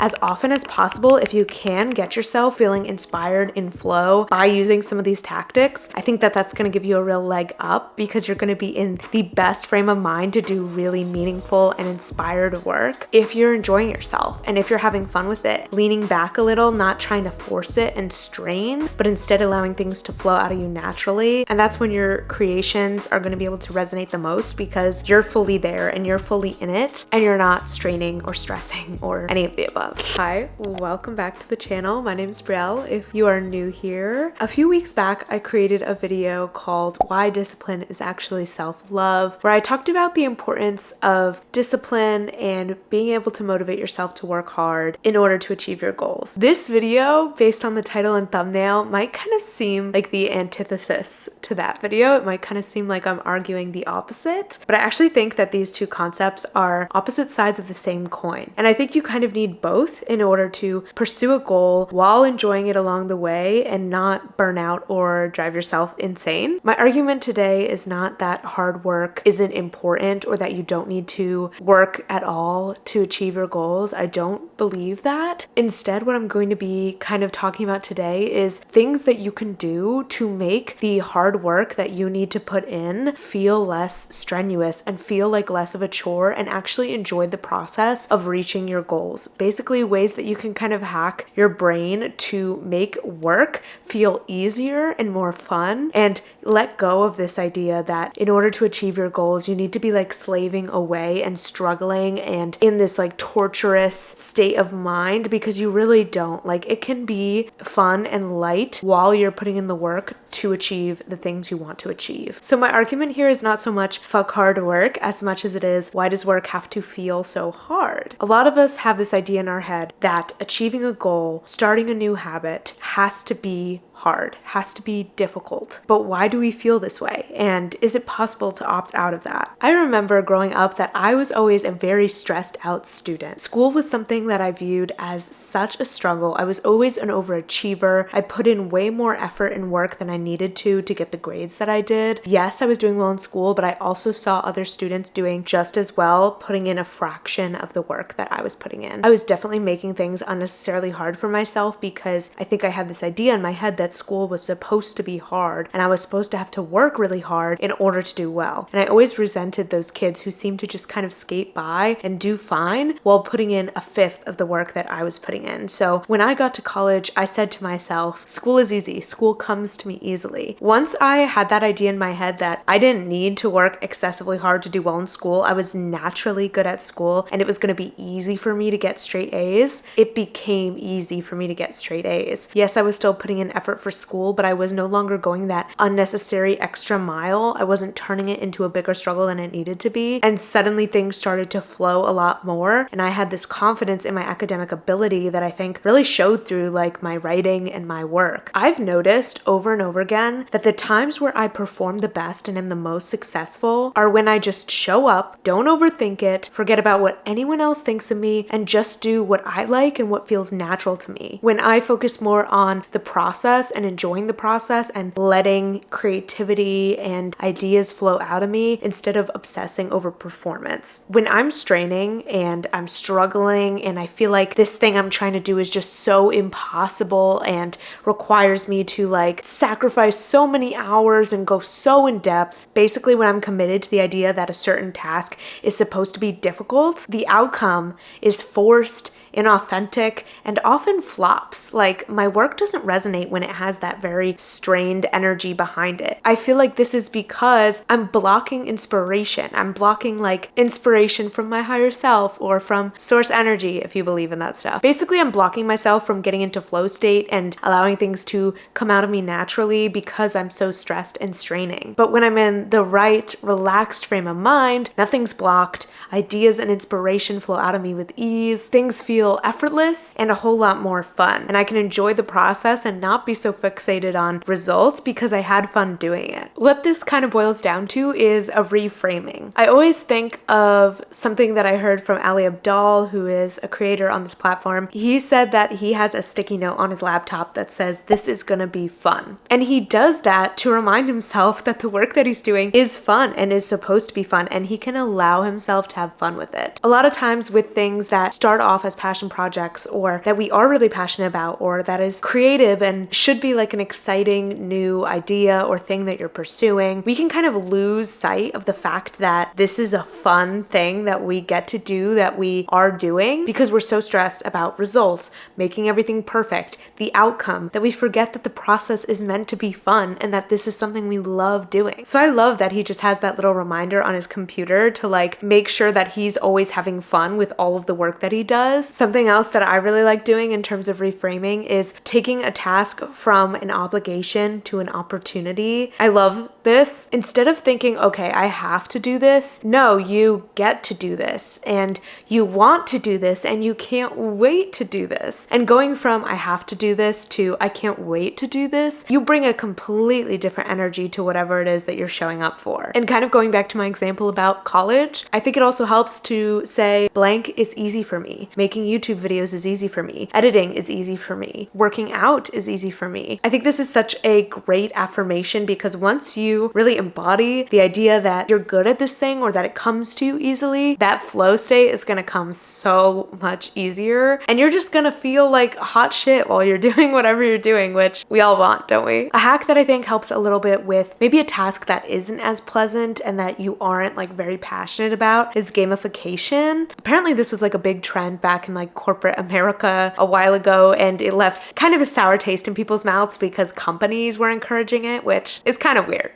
as often as possible, if you can get yourself feeling inspired in flow by using some of these tactics, I think that that's going to give you a real leg up because you're going to be in the best frame of mind to do really meaningful and inspired work if you're enjoying yourself and if you're having fun with it, leaning back a little, not trying to force it and strain, but instead allowing things to flow out of you naturally. And that's when your creations are going to be able to resonate the most because you're fully there and you're fully in it and you're not straining or stressing or any of the above. Hi, welcome back to the channel. My name is Brielle. If you are new here, a few weeks back I created a video called Why Discipline is Actually Self-Love, where I talked about the importance of discipline and being able to motivate yourself to work hard in order to achieve your goals. This video, based on the title and thumbnail, might kind of seem like the antithesis to that video. It might kind of seem like I'm arguing the opposite, but I actually think that these two concepts are opposite sides of the same coin. And I think you kind of need both in order to pursue a goal while enjoying it along the way and not burn out or drive yourself insane. My argument today is not that hard work isn't important or that you don't need to work at all to achieve your goals. I don't believe that. Instead, what I'm going to be kind of talking about today is things that you can do to make the hard work that you need to put in feel less strenuous and feel like less of a chore and actually enjoy the process of reaching your goals. Basically, ways that you can kind of hack your brain to make work feel easier and more fun and let go of this idea that in order to achieve your goals, you need to be like slaving away and struggling and in this like torturous state of mind, because you really don't. Like, it can be fun and light while you're putting in the work to achieve the things you want to achieve. So my argument here is not so much fuck hard work as much as it is why does work have to feel so hard? A lot of us have this idea in our head that achieving a goal, starting a new habit has to be hard, has to be difficult. But why do we feel this way? And is it possible to opt out of that? I remember growing up that I was always a very stressed out student. School was something that I viewed as such a struggle. I was always an overachiever. I put in way more effort and work than I needed to get the grades that I did. Yes, I was doing well in school, but I also saw other students doing just as well, putting in a fraction of the work that I was putting in. I was definitely making things unnecessarily hard for myself because I think I had this idea in my head that school was supposed to be hard and I was supposed to have to work really hard in order to do well. And I always resented those kids who seemed to just kind of skate by and do fine while putting in a fifth of the work that I was putting in. So when I got to college, I said to myself, school is easy. School comes to me easily. Once I had that idea in my head that I didn't need to work excessively hard to do well in school, I was naturally good at school and it was going to be easy for me to get straight A's, it became easy for me to get straight A's. Yes, I was still putting in effort for school, but I was no longer going that unnecessary extra mile. I wasn't turning it into a bigger struggle than it needed to be. And suddenly things started to flow a lot more. And I had this confidence in my academic ability that I think really showed through like my writing and my work. I've noticed over and over again that the times where I perform the best and am the most successful are when I just show up, don't overthink it, forget about what anyone else thinks of me, and just do what I like and what feels natural to me. When I focus more on the process and enjoying the process and letting creativity and ideas flow out of me instead of obsessing over performance. When I'm straining and I'm struggling and I feel like this thing I'm trying to do is just so impossible and requires me to like sacrifice so many hours and go so in depth, basically when I'm committed to the idea that a certain task is supposed to be difficult, the outcome is forced, inauthentic, and often flops. Like, my work doesn't resonate when it has that very strained energy behind it. I feel like this is because I'm blocking inspiration. I'm blocking like inspiration from my higher self or from source energy, if you believe in that stuff. Basically, I'm blocking myself from getting into flow state and allowing things to come out of me naturally because I'm so stressed and straining. But when I'm in the right, relaxed frame of mind, nothing's blocked. Ideas and inspiration flow out of me with ease. Things feel effortless and a whole lot more fun. And I can enjoy the process and not be so fixated on results because I had fun doing it. What this kind of boils down to is a reframing. I always think of something that I heard from Ali Abdaal, who is a creator on this platform. He said that he has a sticky note on his laptop that says, "This is gonna be fun." And he does that to remind himself that the work that he's doing is fun and is supposed to be fun, and he can allow himself to have fun with it. A lot of times with things that start off as passion passion projects or that we are really passionate about or that is creative and should be like an exciting new idea or thing that you're pursuing, we can kind of lose sight of the fact that this is a fun thing that we get to do, that we are doing, because we're so stressed about results, making everything perfect, the outcome, that we forget that the process is meant to be fun and that this is something we love doing. So I love that he just has that little reminder on his computer to like make sure that he's always having fun with all of the work that he does. Something else that I really like doing in terms of reframing is taking a task from an obligation to an opportunity. I love this. Instead of thinking, okay, I have to do this, no, you get to do this and you want to do this and you can't wait to do this. And going from I have to do this to I can't wait to do this, you bring a completely different energy to whatever it is that you're showing up for. And kind of going back to my example about college, I think it also helps to say blank is easy for me. Making YouTube videos is easy for me. Editing is easy for me. Working out is easy for me. I think this is such a great affirmation because once you really embody the idea that you're good at this thing or that it comes to you easily, that flow state is going to come so much easier and you're just going to feel like hot shit while you're doing whatever you're doing, which we all want, don't we? A hack that I think helps a little bit with maybe a task that isn't as pleasant and that you aren't like very passionate about is gamification. Apparently this was like a big trend back in like corporate America a while ago, and it left kind of a sour taste in people's mouths because companies were encouraging it, which is kind of weird.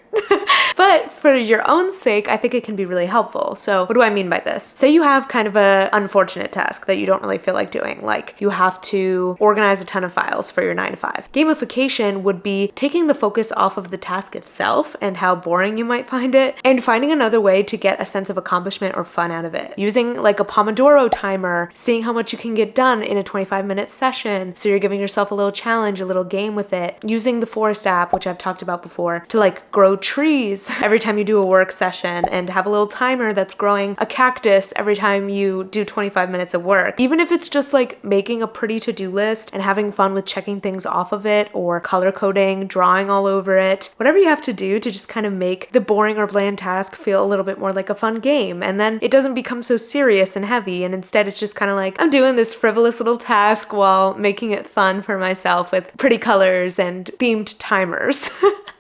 But for your own sake, I think it can be really helpful. So what do I mean by this? Say you have kind of a unfortunate task that you don't really feel like doing, like you have to organize a ton of files for your 9-to-5. Gamification would be taking the focus off of the task itself and how boring you might find it and finding another way to get a sense of accomplishment or fun out of it. Using like a Pomodoro timer, seeing how much you can get done in a 25-minute session. So you're giving yourself a little challenge, a little game with it. Using the Forest app, which I've talked about before, to like grow trees every time you do a work session and have a little timer that's growing a cactus every time you do 25 minutes of work. Even if it's just like making a pretty to-do list and having fun with checking things off of it or color coding, drawing all over it, whatever you have to do to just kind of make the boring or bland task feel a little bit more like a fun game. And then it doesn't become so serious and heavy. And instead it's just kind of like, I'm doing this frivolous little task while making it fun for myself with pretty colors and themed timers.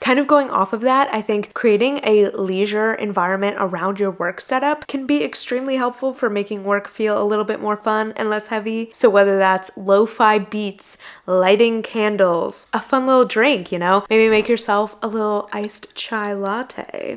Kind of going off of that, I think creating a leisure environment around your work setup can be extremely helpful for making work feel a little bit more fun and less heavy. So whether that's lo-fi beats, lighting candles, a fun little drink, maybe make yourself a little iced chai latte.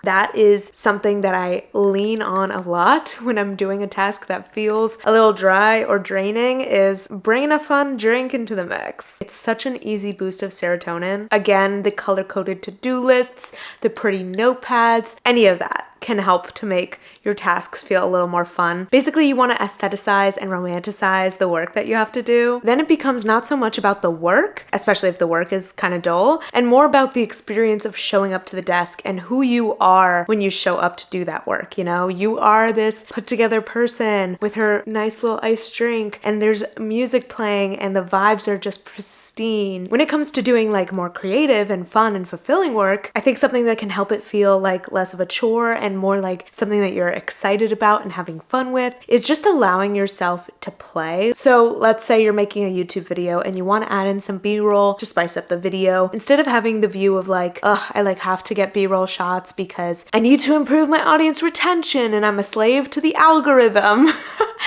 That is something that I lean on a lot when I'm doing a task that feels a little dry or draining, is bringing a fun drink into the mix. It's such an easy boost of serotonin. Again, the color-coded to-do lists, the pretty notepads, any of that can help to make your tasks feel a little more fun. Basically, you want to aestheticize and romanticize the work that you have to do. Then it becomes not so much about the work, especially if the work is kind of dull, and more about the experience of showing up to the desk and who you are when you show up to do that work. You are this put together person with her nice little iced drink and there's music playing and the vibes are just pristine. When it comes to doing like more creative and fun and fulfilling work, I think something that can help it feel like less of a chore and more like something that you're excited about and having fun with is just allowing yourself to play. So let's say you're making a YouTube video and you want to add in some B-roll to spice up the video. Instead of having the view of like, I like have to get B-roll shots because I need to improve my audience retention and I'm a slave to the algorithm.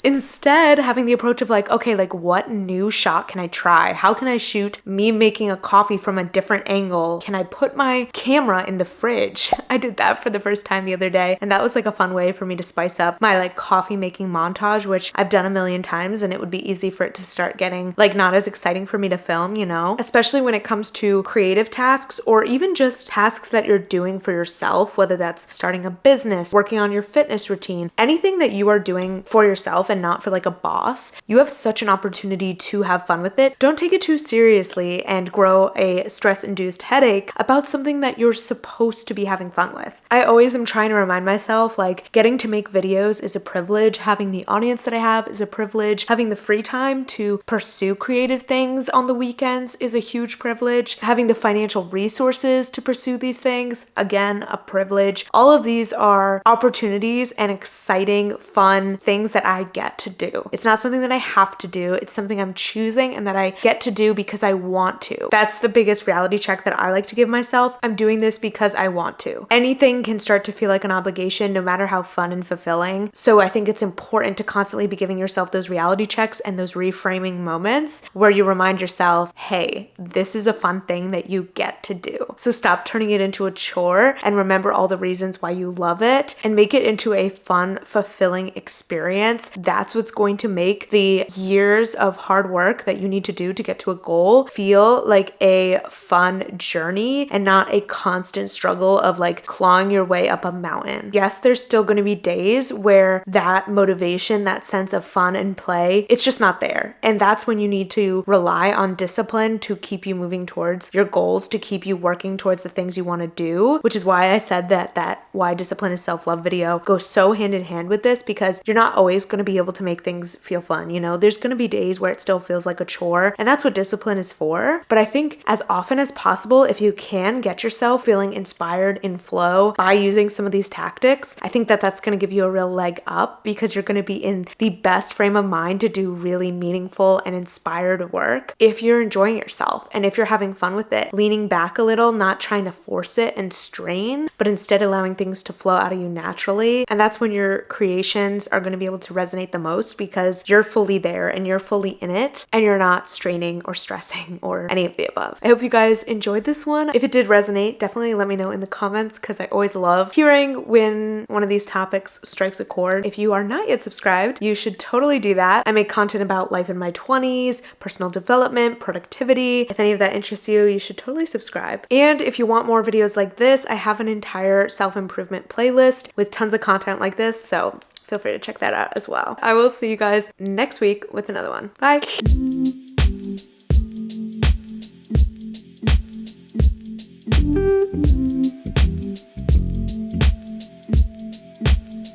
Instead, having the approach of like, okay, like what new shot can I try? How can I shoot me making a coffee from a different angle? Can I put my camera in the fridge? I did that for the first time the other day, and that was like a fun way for me to spice up my like coffee making montage, which I've done a million times, and it would be easy for it to start getting like not as exciting for me to film, especially when it comes to creative tasks or even just tasks that you're doing for yourself, whether that's starting a business, working on your fitness routine, anything that you are doing for yourself and not for like a boss. You have such an opportunity to have fun with it. Don't take it too seriously and grow a stress-induced headache about something that you're supposed to be having fun with. I always am trying to remind myself like getting to make videos is a privilege, having the audience that I have is a privilege, having the free time to pursue creative things on the weekends is a huge privilege, having the financial resources to pursue these things, again, a privilege. privilege. All of these are opportunities and exciting, fun things that I get to do. It's not something that I have to do. It's something I'm choosing and that I get to do because I want to. That's the biggest reality check that I like to give myself. I'm doing this because I want to. Anything can start to feel like an obligation, no matter how fun and fulfilling. So I think it's important to constantly be giving yourself those reality checks and those reframing moments where you remind yourself, hey, this is a fun thing that you get to do. So stop turning it into a chore and remember all the reasons why you love it and make it into a fun, fulfilling experience. That's what's going to make the years of hard work that you need to do to get to a goal feel like a fun journey and not a constant struggle of like clawing your way up a mountain. Yes, there's still going to be days where that motivation, that sense of fun and play, it's just not there. And that's when you need to rely on discipline to keep you moving towards your goals, to keep you working towards the things you want to do, which is why I said that why discipline is self-love video goes so hand in hand with this, because you're not always going to be able to make things feel fun. You know, there's going to be days where it still feels like a chore, and that's what discipline is for. But I think as often as possible, if you can get yourself feeling inspired in flow by using some of these tactics, I think that that's going to give you a real leg up, because you're going to be in the best frame of mind to do really meaningful and inspired work if you're enjoying yourself and if you're having fun with it, leaning back a little, not trying to force it and strain, but instead allowing things to flow out of you naturally. And that's when your creations are going to be able to resonate the most, because you're fully there and you're fully in it and you're not straining or stressing or any of the above. I hope you guys enjoyed this one. If it did resonate, definitely let me know in the comments, because I always love hearing when one of these topics strikes a chord. If you are not yet subscribed, you should totally do that. I make content about life in my 20s, personal development, productivity. If any of that interests you, you should totally subscribe. And if you want more videos like this, I have an entire self-improvement playlist with tons of content like this, so feel free to check that out as well. I will see you guys next week with another one. Bye.